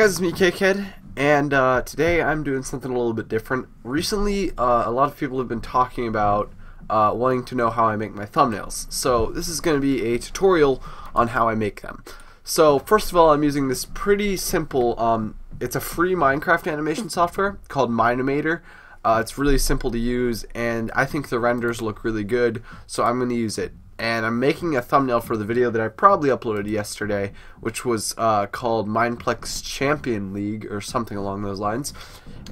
guys, it's me, CakeHead, and today I'm doing something a little bit different. Recently, a lot of people have been talking about wanting to know how I make my thumbnails. So this is going to be a tutorial on how I make them. So first of all, I'm using this pretty simple, it's a free Minecraft animation software called Minimator. It's really simple to use, and I think the renders look really good, so I'm going to use it. And I'm making a thumbnail for the video that I probably uploaded yesterday, which was called Mineplex Champion League or something along those lines.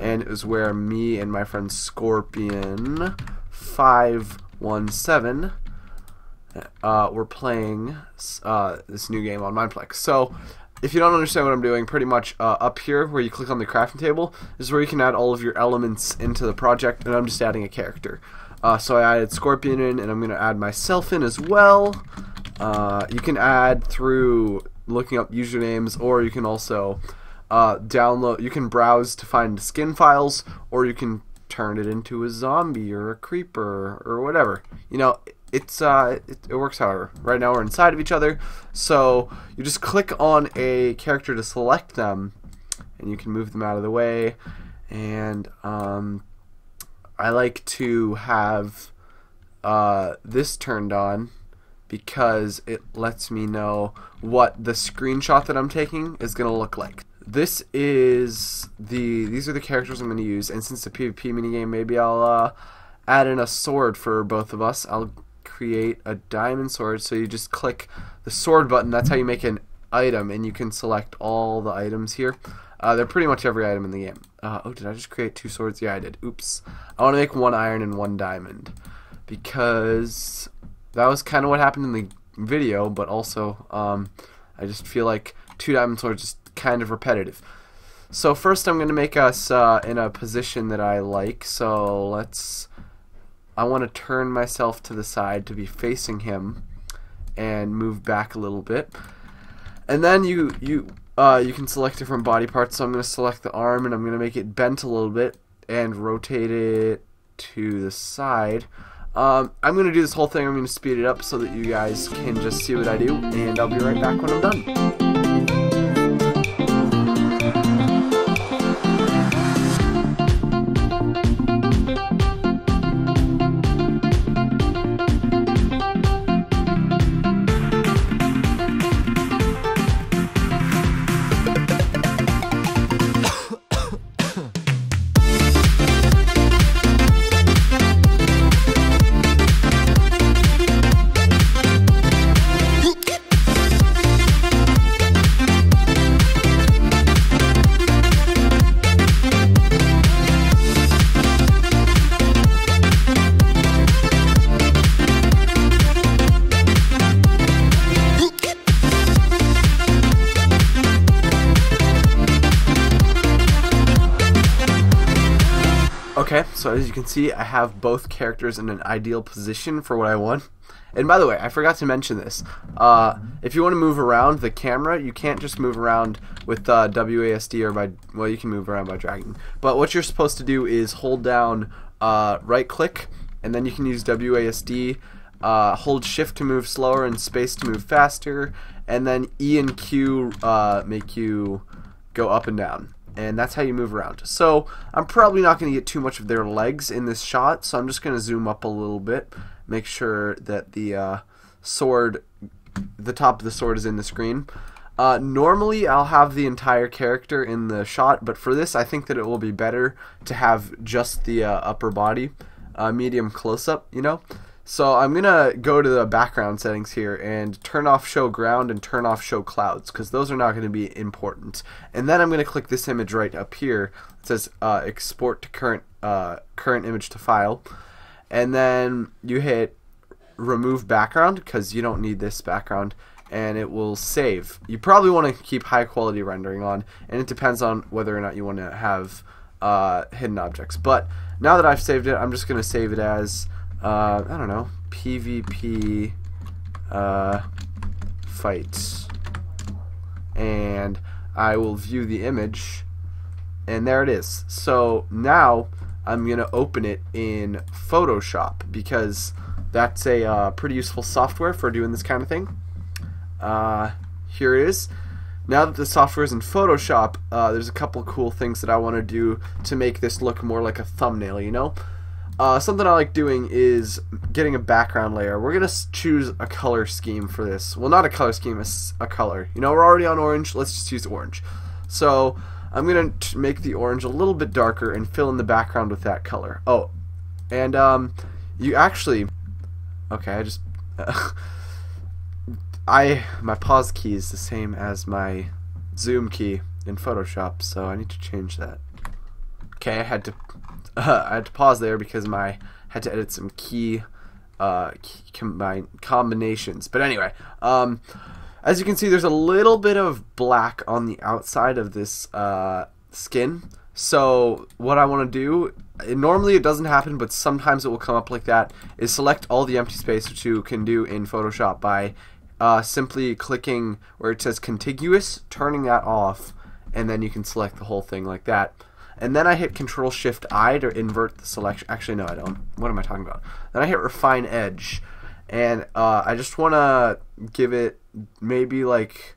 And it was where me and my friend Scorpion517 were playing this new game on Mineplex. So if you don't understand what I'm doing, pretty much up here where you click on the crafting table is where you can add all of your elements into the project, and I'm just adding a character. So I added Scorpion in, and I'm going to add myself in as well. You can add through looking up usernames, or you can also download, you can browse to find skin files, or you can turn it into a zombie or a creeper or whatever. You know, it works however. Right now we're inside of each other, so you just click on a character to select them, and you can move them out of the way. And I like to have this turned on because it lets me know what the screenshot that I'm taking is going to look like. These are the characters I'm going to use, and since the PvP minigame, maybe I'll add in a sword for both of us. I'll create a diamond sword, so you just click the sword button. That's how you make an item, and you can select all the items here. They're pretty much every item in the game. Oh, did I just create 2 swords? Yeah, I did. Oops. I want to make 1 iron and 1 diamond, because that was kind of what happened in the video, but also I just feel like 2 diamond swords is kind of repetitive. So first I'm going to make us in a position that I like. So I want to turn myself to the side to be facing him and move back a little bit. And then you can select different body parts, so I'm going to select the arm, and I'm going to make it bent a little bit and rotate it to the side. I'm going to do this whole thing. I'm going to speed it up so that you guys can just see what I do, and I'll be right back when I'm done. Okay, so as you can see, I have both characters in an ideal position for what I want. And by the way, I forgot to mention this. If you want to move around the camera, you can't just move around with WASD or by, well, you can move around by dragging. But what you're supposed to do is hold down right click, and then you can use WASD, hold shift to move slower and space to move faster, and then E and Q make you go up and down. And that's how you move around. So I'm probably not going to get too much of their legs in this shot, so I'm just going to zoom up a little bit, make sure that the top of the sword is in the screen. Normally I'll have the entire character in the shot, but for this I think that it will be better to have just the upper body, medium close-up, you know. So I'm going to go to the background settings here and turn off show ground and turn off show clouds, because those are not going to be important. And then I'm going to click this image right up here. It says export to current image to file. And then you hit remove background, because you don't need this background, and it will save. You probably want to keep high quality rendering on, and it depends on whether or not you want to have hidden objects. But now that I've saved it, I'm just going to save it as I don't know, PvP fights, and I will view the image, and there it is. So now I'm gonna open it in Photoshop, because that's a pretty useful software for doing this kind of thing. Here it is. Now that the software is in Photoshop, there's a couple cool things that I want to do to make this look more like a thumbnail, you know? Something I like doing is getting a background layer. We're going to choose a color scheme for this. Well, not a color scheme, a color. You know, we're already on orange, let's just use orange. So, I'm going to make the orange a little bit darker and fill in the background with that color. Oh, and you actually... Okay, I just... my pause key is the same as my zoom key in Photoshop, so I need to change that. Okay, I had to pause there because I had to edit some key combinations. But anyway, as you can see, there's a little bit of black on the outside of this skin. So what I want to do, normally it doesn't happen, but sometimes it will come up like that, is select all the empty space, which you can do in Photoshop by simply clicking where it says contiguous, turning that off, and then you can select the whole thing like that. And then I hit Control-Shift-I to invert the selection. Actually, no, I don't. What am I talking about? Then I hit Refine Edge, and I just want to give it maybe like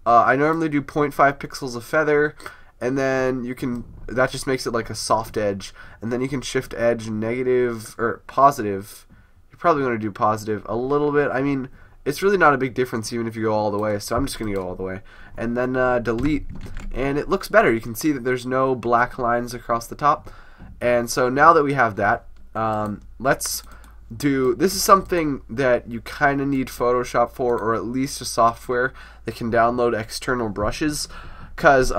I normally do 0.5 pixels of feather, and then you can, that just makes it like a soft edge, and then you can shift edge negative or positive. You probably want to do positive a little bit. I mean, it's really not a big difference even if you go all the way, so I'm just going to go all the way. And then delete, and it looks better. You can see that there's no black lines across the top. And so now that we have that, let's do, this is something that you kind of need Photoshop for, or at least a software that can download external brushes, because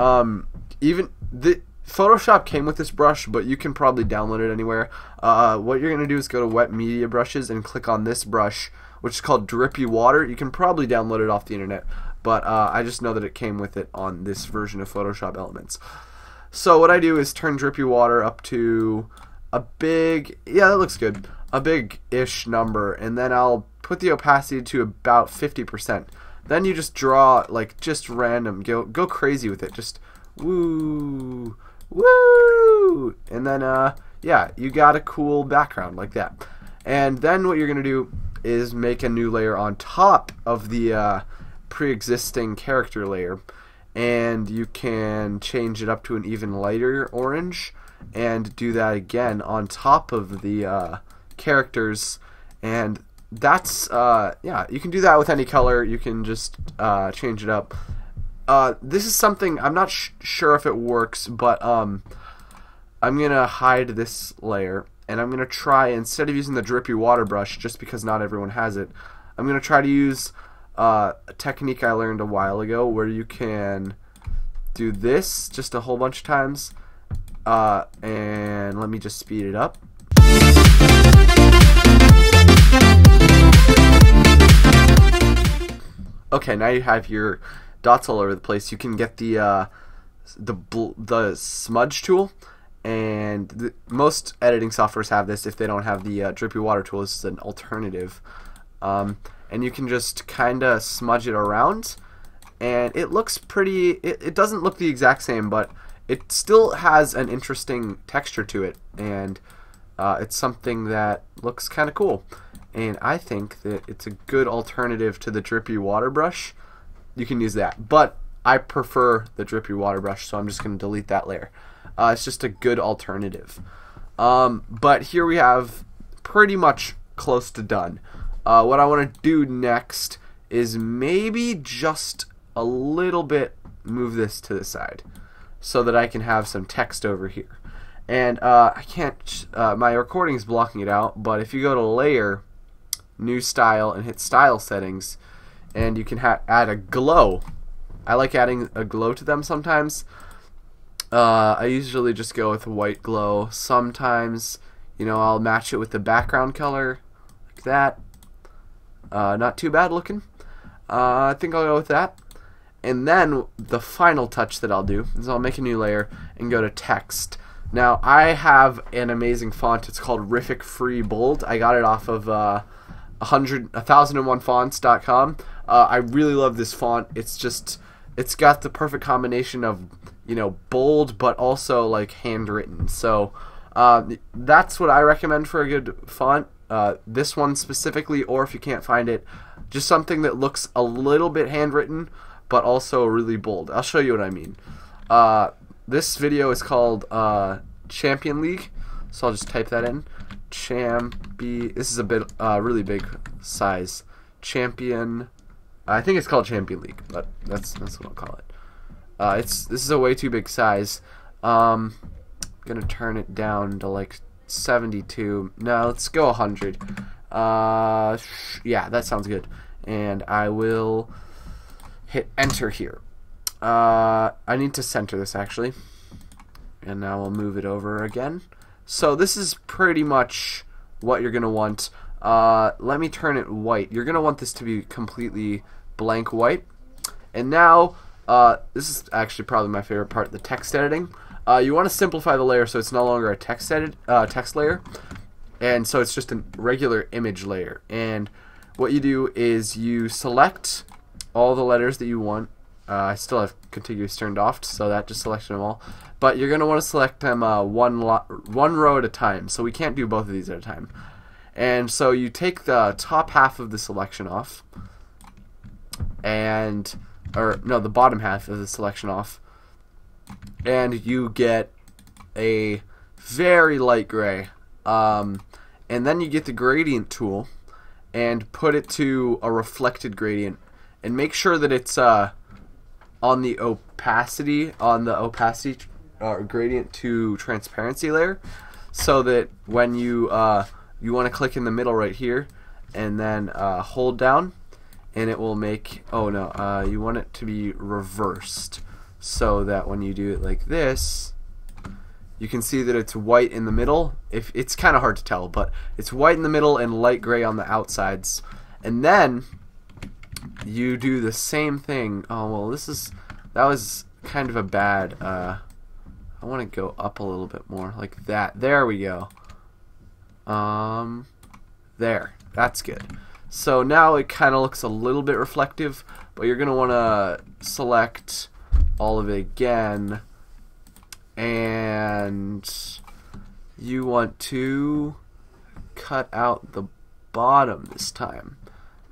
even the Photoshop came with this brush, but you can probably download it anywhere. What you're going to do is go to Wet Media Brushes and click on this brush, which is called Drippy Water. You can probably download it off the internet, but I just know that it came with it on this version of Photoshop Elements. So what I do is turn Drippy Water up to a big, yeah, that looks good, a big-ish number, and then I'll put the opacity to about 50%. Then you just draw, like, just random, go crazy with it, just woo, woo, and then, yeah, you got a cool background like that. And then what you're going to do is make a new layer on top of the pre-existing character layer, and you can change it up to an even lighter orange and do that again on top of the characters, and that's yeah, you can do that with any color. You can just change it up. This is something I'm not sure if it works, but I'm gonna hide this layer, and I'm gonna try, instead of using the drippy water brush, just because not everyone has it, I'm gonna try to use a technique I learned a while ago where you can do this just a whole bunch of times, and let me just speed it up. Okay, now you have your dots all over the place. You can get the smudge tool, and most editing softwares have this. If they don't have the drippy water tool, this is an alternative. And you can just kind of smudge it around, and it looks pretty, it doesn't look the exact same, but it still has an interesting texture to it, and it's something that looks kind of cool. And I think that it's a good alternative to the drippy water brush. You can use that, but I prefer the drippy water brush, so I'm just going to delete that layer. It's just a good alternative. But here we have pretty much close to done. What I want to do next is maybe just a little bit move this to the side so that I can have some text over here. And I can't, my recording is blocking it out, but if you go to Layer, New Style, and hit Style Settings, and you can add a glow. I like adding a glow to them sometimes. I usually just go with a white glow. Sometimes, you know, I'll match it with the background color, like that. Not too bad looking. I think I'll go with that. And then the final touch that I'll do is I'll make a new layer and go to text. Now I have an amazing font. It's called Rific Free Bold. I got it off of 1001fonts.com. I really love this font. It's just, it's got the perfect combination of, you know, bold but also like handwritten. So that's what I recommend for a good font. This one specifically, or if you can't find it, just something that looks a little bit handwritten but also really bold. I'll show you what I mean. This video is called Champion League, so I'll just type that in. This is a bit really big size. Champion. I think it's called Champion League, but that's what I'll call it. This is a way too big size. Gonna turn it down to like 72. No, let's go 100. Yeah, that sounds good. And I will hit enter here. I need to center this actually, and now we'll move it over again. So this is pretty much what you're gonna want. Let me turn it white. You're gonna want this to be completely blank white. And now this is actually probably my favorite part, the text editing. You want to simplify the layer so it's no longer a text layer, and so it's just a regular image layer. And what you do is you select all the letters that you want. I still have contiguous turned off, so that just selected them all. But you're going to want to select them one row at a time, so we can't do both of these at a time. And so you take the top half of the selection off, the bottom half of the selection off, and you get a very light gray. And then you get the gradient tool and put it to a reflected gradient, and make sure that it's on the opacity gradient to transparency layer, so that when you want to click in the middle right here and then hold down, and it will make, you want it to be reversed, so that when you do it like this, you can see that it's white in the middle. It's kind of hard to tell, but it's white in the middle and light gray on the outsides. And then you do the same thing. Oh well, that was kind of a bad. I want to go up a little bit more, like that. There we go. There. That's good. So now it kind of looks a little bit reflective, but you're gonna want to select all of it again, and you want to cut out the bottom this time,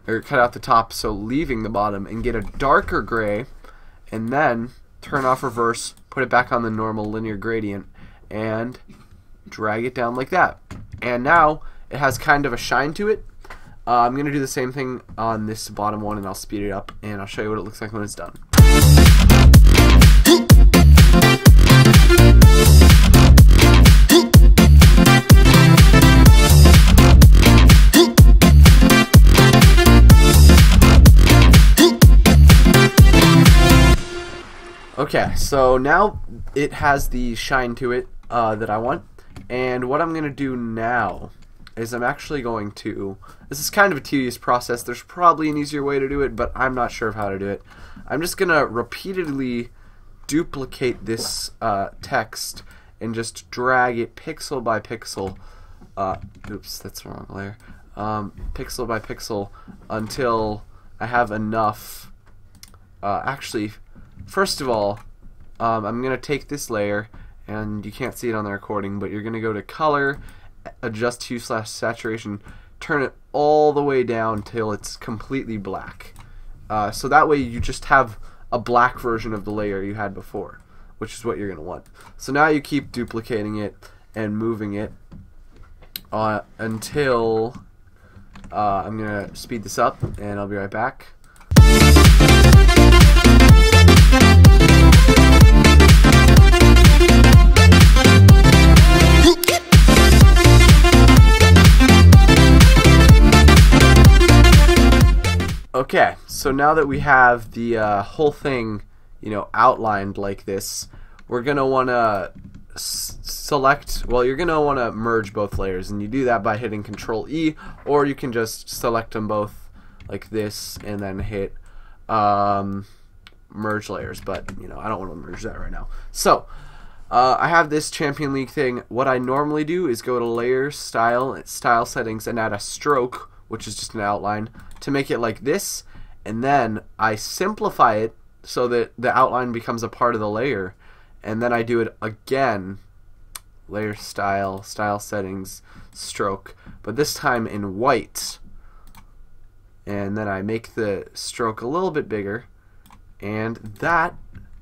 or cut out the top, so leaving the bottom, and get a darker gray, and then turn off reverse, put it back on the normal linear gradient, and drag it down like that. And now it has kind of a shine to it. I'm going to do the same thing on this bottom one, and I'll speed it up, and I'll show you what it looks like when it's done. Okay, so now it has the shine to it that I want, and what I'm going to do now is I'm actually going to, this is kind of a tedious process, there's probably an easier way to do it, but I'm not sure of how to do it. I'm just going to repeatedly duplicate this text and just drag it pixel by pixel, oops, that's the wrong layer, pixel by pixel until I have enough. Actually, first of all, I'm going to take this layer, and you can't see it on the recording, but you're going to go to color, adjust hue/saturation, turn it all the way down till it's completely black. So that way you just have a black version of the layer you had before, which is what you're going to want. So now you keep duplicating it and moving it until I'm going to speed this up, and I'll be right back. Okay, so now that we have the whole thing, outlined like this, we're gonna want to select. Well, you're gonna want to merge both layers, and you do that by hitting Control E, or you can just select them both like this and then hit merge layers. But I don't want to merge that right now. So I have this Champion League thing. What I normally do is go to Layer, Style Settings, and add a stroke, which is just an outline, to make it like this, and then I simplify it so that the outline becomes a part of the layer, and then I do it again, Layer, Style Settings, Stroke, but this time in white, and then I make the stroke a little bit bigger, And that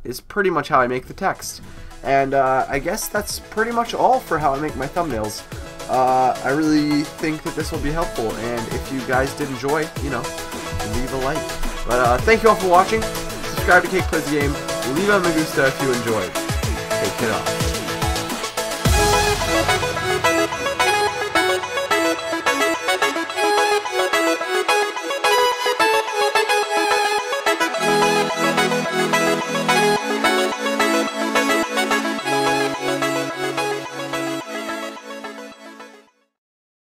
is pretty much how I make the text. And I guess that's pretty much all for how I make my thumbnails. I really think that this will be helpful, and if you guys did enjoy, you know, leave a like. But thank you all for watching. Subscribe to Cake Plays the Game. Leave a me gusta if you enjoyed. CakeHead off.